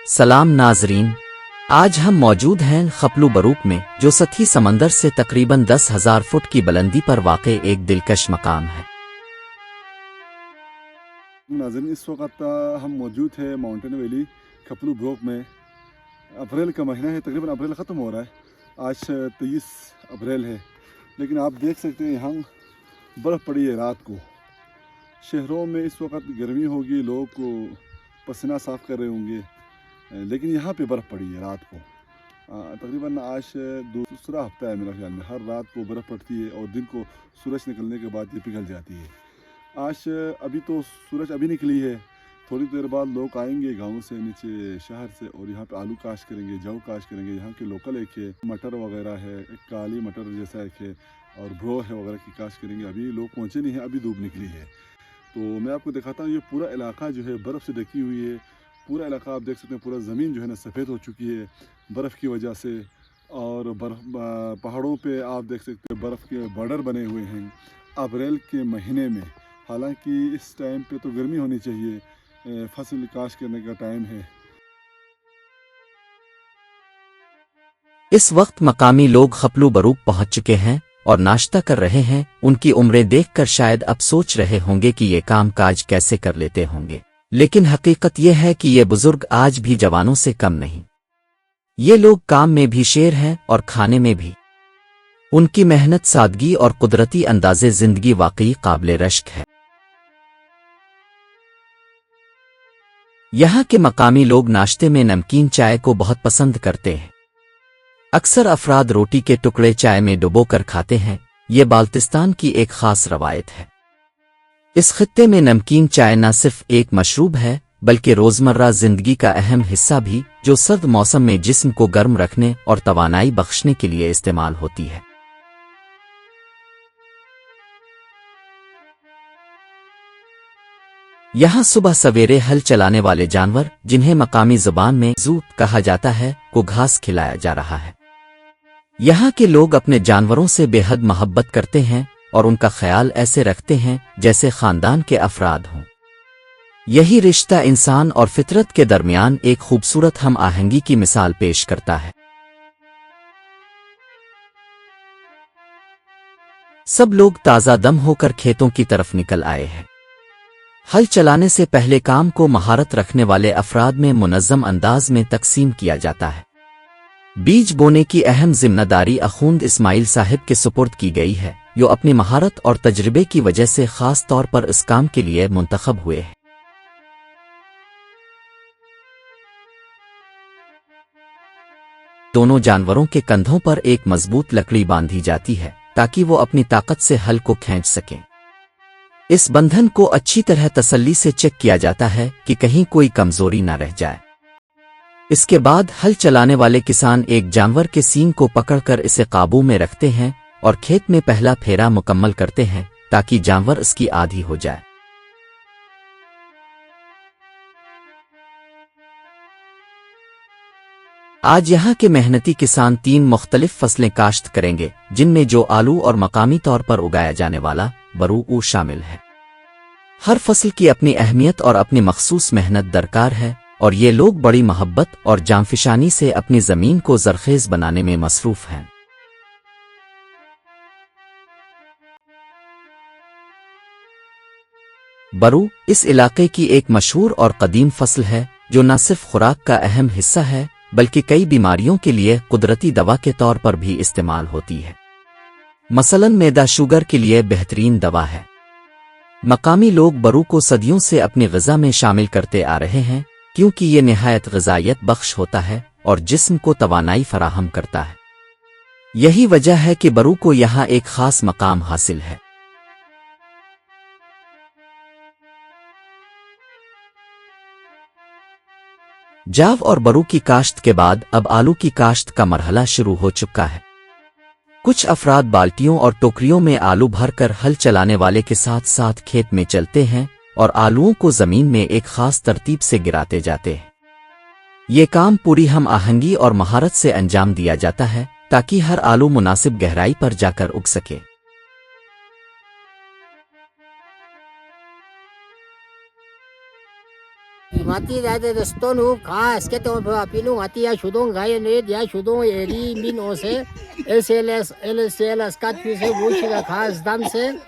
सलाम नाजरीन, आज हम मौजूद हैं खपलू बरूक में, जो सतही समंदर से तकरीबन 10,000 फुट की बुलंदी पर वाक़े एक दिलकश मकाम है। नाज़रीन, इस वक्त हम मौजूद हैं माउंटेन वैली खपलू बरूक में। अप्रैल का महीना है, तकरीबन अप्रैल ख़त्म हो रहा है। आज 23 अप्रैल है, लेकिन आप देख सकते हैं यहाँ बर्फ़ पड़ी है रात को। शहरों में इस वक्त गर्मी होगी, लोग पसीना साफ़ कर रहे होंगे, लेकिन यहाँ पे बर्फ़ पड़ी है रात को। तकरीबन आज दूसरा हफ्ता है मेरा ख्याल में, हर रात को बर्फ़ पड़ती है और दिन को सूरज निकलने के बाद ये पिघल जाती है। आज अभी तो सूरज अभी निकली है, थोड़ी देर बाद लोग आएंगे गाँव से, नीचे शहर से, और यहाँ पे आलू काश्त करेंगे, जौ काश्त करेंगे। यहाँ के लोकल एक है, मटर वगैरह है, एक काली मटर जैसा एक है, और ब्रो है वगैरह की काश्त करेंगे। अभी लोग पहुँचे नहीं हैं, अभी धूप निकली है। तो मैं आपको दिखाता हूँ, ये पूरा इलाका जो है बर्फ़ से ढकी हुई है। पूरा इलाका आप देख सकते हैं, पूरा ज़मीन जो है ना सफ़ेद हो चुकी है बर्फ़ की वजह से। और पहाड़ों पे आप देख सकते हैं बर्फ़ के बॉर्डर बने हुए हैं अप्रैल के महीने में। हालांकि इस टाइम पे तो गर्मी होनी चाहिए, फसल काश्त करने का टाइम है। इस वक्त मकामी लोग खपलू बरूक पहुंच चुके हैं और नाश्ता कर रहे हैं। उनकी उम्रें देखकर शायद अब सोच रहे होंगे कि ये काम काज कैसे कर लेते होंगे, लेकिन हकीकत यह है कि ये बुजुर्ग आज भी जवानों से कम नहीं। ये लोग काम में भी शेर हैं और खाने में भी। उनकी मेहनत, सादगी और कुदरती अंदाज़े जिंदगी वाकई काबिले रश्क है। यहाँ के मकामी लोग नाश्ते में नमकीन चाय को बहुत पसंद करते हैं। अक्सर अफराद रोटी के टुकड़े चाय में डुबोकर खाते हैं। ये बाल्टिस्तान की एक खास रवायत है। इस खित्ते में नमकीन चाय न सिर्फ एक मशरूब है, बल्कि रोज़मर्रा जिंदगी का अहम हिस्सा भी, जो सर्द मौसम में जिस्म को गर्म रखने और तवानाई बख्शने के लिए इस्तेमाल होती है। यहाँ सुबह सवेरे हल चलाने वाले जानवर, जिन्हें मकामी जुबान में ज़ू कहा जाता है, को घास खिलाया जा रहा है। यहाँ के लोग अपने जानवरों से बेहद मोहब्बत करते हैं और उनका ख्याल ऐसे रखते हैं जैसे खानदान के अफराद हों। यही रिश्ता इंसान और फितरत के दरमियान एक खूबसूरत हम आहंगी की मिसाल पेश करता है। सब लोग ताज़ा दम होकर खेतों की तरफ निकल आए हैं। हल चलाने से पहले काम को महारत रखने वाले अफराद में मुनज़्ज़म अंदाज में तकसीम किया जाता है। बीज बोने की अहम जिम्मेदारी अखूंद इस्माइल साहिब के सुपुर्द की गई है, जो अपनी महारत और तजर्बे की वजह से खास तौर पर इस काम के लिए मुंतखब हुए हैं। दोनों जानवरों के कंधों पर एक मजबूत लकड़ी बांधी जाती है ताकि वो अपनी ताकत से हल को खींच सकें। इस बंधन को अच्छी तरह तसल्ली से चेक किया जाता है कि कहीं कोई कमजोरी न रह जाए। इसके बाद हल चलाने वाले किसान एक जानवर के सींग को पकड़कर इसे काबू में रखते हैं और खेत में पहला फेरा मुकम्मल करते हैं ताकि जानवर इसकी आदी हो जाए। आज यहाँ के मेहनती किसान 3 मुख्तलिफ फसलें काश्त करेंगे, जिनमें जो आलू और मकामी तौर पर उगाया जाने वाला बरूक शामिल है। हर फसल की अपनी अहमियत और अपनी मखसूस मेहनत दरकार है, और ये लोग बड़ी मोहब्बत और जांफिशानी से अपनी ज़मीन को ज़रखेज़ बनाने में मसरूफ़ हैं। बरू इस इलाके की एक मशहूर और कदीम फसल है, जो न सिर्फ खुराक का अहम हिस्सा है, बल्कि कई बीमारियों के लिए कुदरती दवा के तौर पर भी इस्तेमाल होती है। मसलन मैदा शुगर के लिए बेहतरीन दवा है। मकामी लोग बरू को सदियों से अपनी ग़िज़ा में शामिल करते आ रहे हैं, क्योंकि ये निहायत ग़िज़ायत बख्श होता है और जिस्म को तवानाई फराहम करता है। यही वजह है कि बरू को यहाँ एक ख़ास मकाम हासिल है। जाव और बरू की काश्त के बाद अब आलू की काश्त का मरहला शुरू हो चुका है। कुछ अफराद बाल्टियों और टोकरियों में आलू भरकर हल चलाने वाले के साथ साथ खेत में चलते हैं और आलूओं को जमीन में एक खास तरतीब से गिराते जाते हैं। ये काम पूरी हम आहंगी और महारत से अंजाम दिया जाता है ताकि हर आलू मुनासिब गहराई पर जाकर उग सके। Mati dade de stonu kas que to pinu mati ya shudong gai ne ya shudong eri min ose LCLS kat pi se buchi ka khas dam se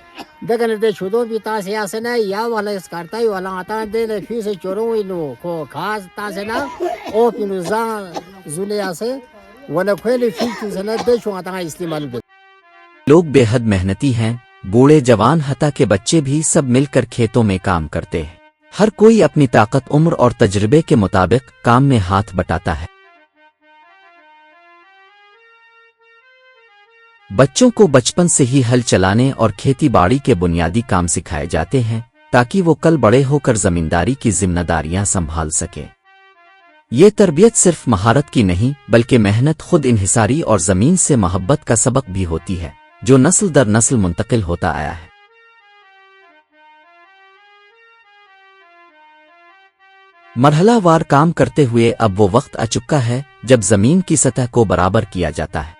degan de shudong bi ta se asena ya wala skarta wala ata de ne fi se chorong inu ko khas ta se na o pinu za zule ase wala khweli fi tu se na de shu ata istemal de लोग बेहद मेहनती हैं, बूढ़े जवान हत्ता के बच्चे भी सब मिलकर खेतों में काम करते हैं। हर कोई अपनी ताकत उम्र और तजर्बे के मुताबिक काम में हाथ बटाता है। बच्चों को बचपन से ही हल चलाने और खेती बाड़ी के बुनियादी काम सिखाए जाते हैं ताकि वो कल बड़े होकर जमींदारी की जिम्मेदारियां संभाल सके। ये तरबियत सिर्फ महारत की नहीं बल्कि मेहनत, खुद इन्हिसारी और जमीन से मोहब्बत का सबक भी होती है जो नस्ल दर नस्ल मुंतकिल होता आया है। मरहला वार काम करते हुए अब वो वक्त आ चुका है जब जमीन की सतह को बराबर किया जाता है।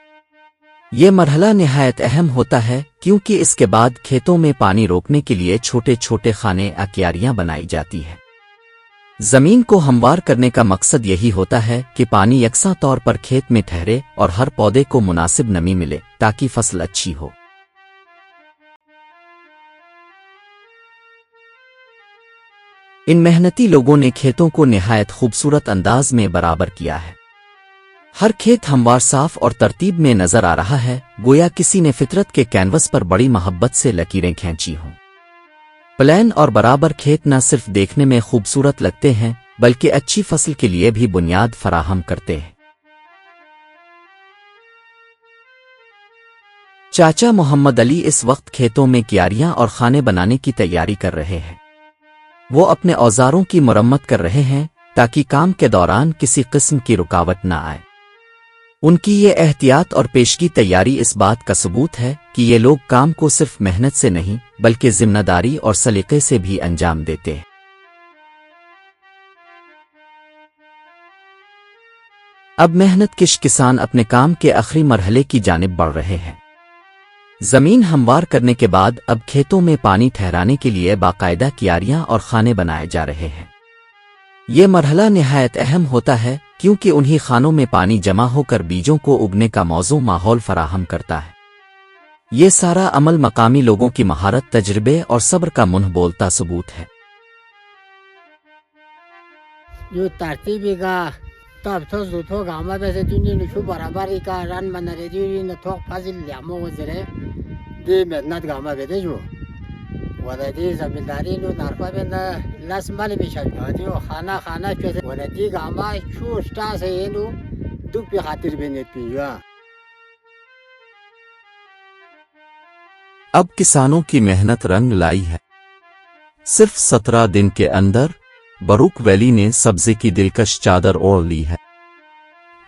ये मरहला निहायत अहम होता है क्योंकि इसके बाद खेतों में पानी रोकने के लिए छोटे छोटे खाने या क्यारियां बनाई जाती है। जमीन को हमवार करने का मकसद यही होता है कि पानी यकसा तौर पर खेत में ठहरे और हर पौधे को मुनासिब नमी मिले ताकि फसल अच्छी हो। इन मेहनती लोगों ने खेतों को निहायत खूबसूरत अंदाज में बराबर किया है। हर खेत हमवार, साफ और तरतीब में नजर आ रहा है, गोया किसी ने फितरत के कैनवस पर बड़ी मोहब्बत से लकीरें खींची हों। प्लान और बराबर खेत न सिर्फ देखने में खूबसूरत लगते हैं बल्कि अच्छी फसल के लिए भी बुनियाद फराहम करते हैं। चाचा मोहम्मद अली इस वक्त खेतों में क्यारियां और खाने बनाने की तैयारी कर रहे हैं। वो अपने औजारों की मरम्मत कर रहे हैं ताकि काम के दौरान किसी किस्म की रुकावट न आए। उनकी ये एहतियात और पेशगी तैयारी इस बात का सबूत है कि ये लोग काम को सिर्फ मेहनत से नहीं बल्कि जिम्मेदारी और सलीके से भी अंजाम देते हैं। अब मेहनत कश किसान अपने काम के आखिरी मरहले की जानिब बढ़ रहे हैं। जमीन हमवार करने के बाद अब खेतों में पानी ठहराने के लिए बाकायदा क्यारियां और खाने बनाए जा रहे हैं। ये मरहला निहायत अहम होता है क्योंकि उन्हीं खानों में पानी जमा होकर बीजों को उगने का मौजू माहौल फराहम करता है। ये सारा अमल मकामी लोगों की महारत, तजर्बे और सब्र का मुंह बोलता सबूत है। जो तरतीबी का तब तो जुथो गामा बेसे दुनी नुशु बराबरी का रन बना रे दुनी न थोक फाजिल यामो वजरे दे मेहनत गामा बेदे जो वदा दी जमींदारी नो नारपा बे न लस माले बिशा जो खाना खाना पे वदा दी गामा छु स्टा से नो दुख पे खातिर बे ने पिया। अब किसानों की मेहनत रंग लाई है। सिर्फ 17 दिन के अंदर बरूक वैली ने सब्जे की दिलकश चादर ओढ़ ली है।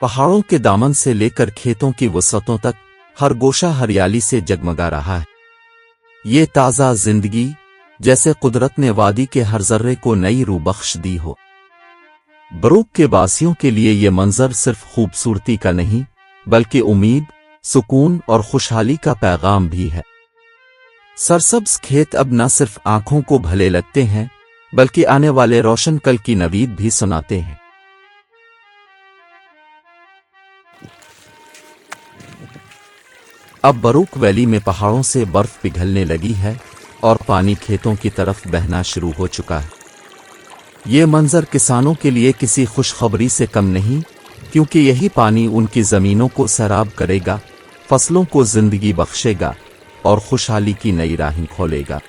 पहाड़ों के दामन से लेकर खेतों की वसतों तक हर गोशा हरियाली से जगमगा रहा है। ये ताज़ा जिंदगी जैसे कुदरत ने वादी के हर जर्रे को नई रूह बख्श दी हो। बरूक के वासियों के लिए ये मंजर सिर्फ खूबसूरती का नहीं बल्कि उम्मीद, सुकून और खुशहाली का पैगाम भी है। सरसब्ज खेत अब न सिर्फ आंखों को भले लगते हैं बल्कि आने वाले रोशन कल की नवीद भी सुनाते हैं। अब बरूक वैली में पहाड़ों से बर्फ पिघलने लगी है और पानी खेतों की तरफ बहना शुरू हो चुका है। ये मंजर किसानों के लिए किसी खुशखबरी से कम नहीं क्योंकि यही पानी उनकी जमीनों को सैराब करेगा, फसलों को जिंदगी बख्शेगा और खुशहाली की नई राहें खोलेगा।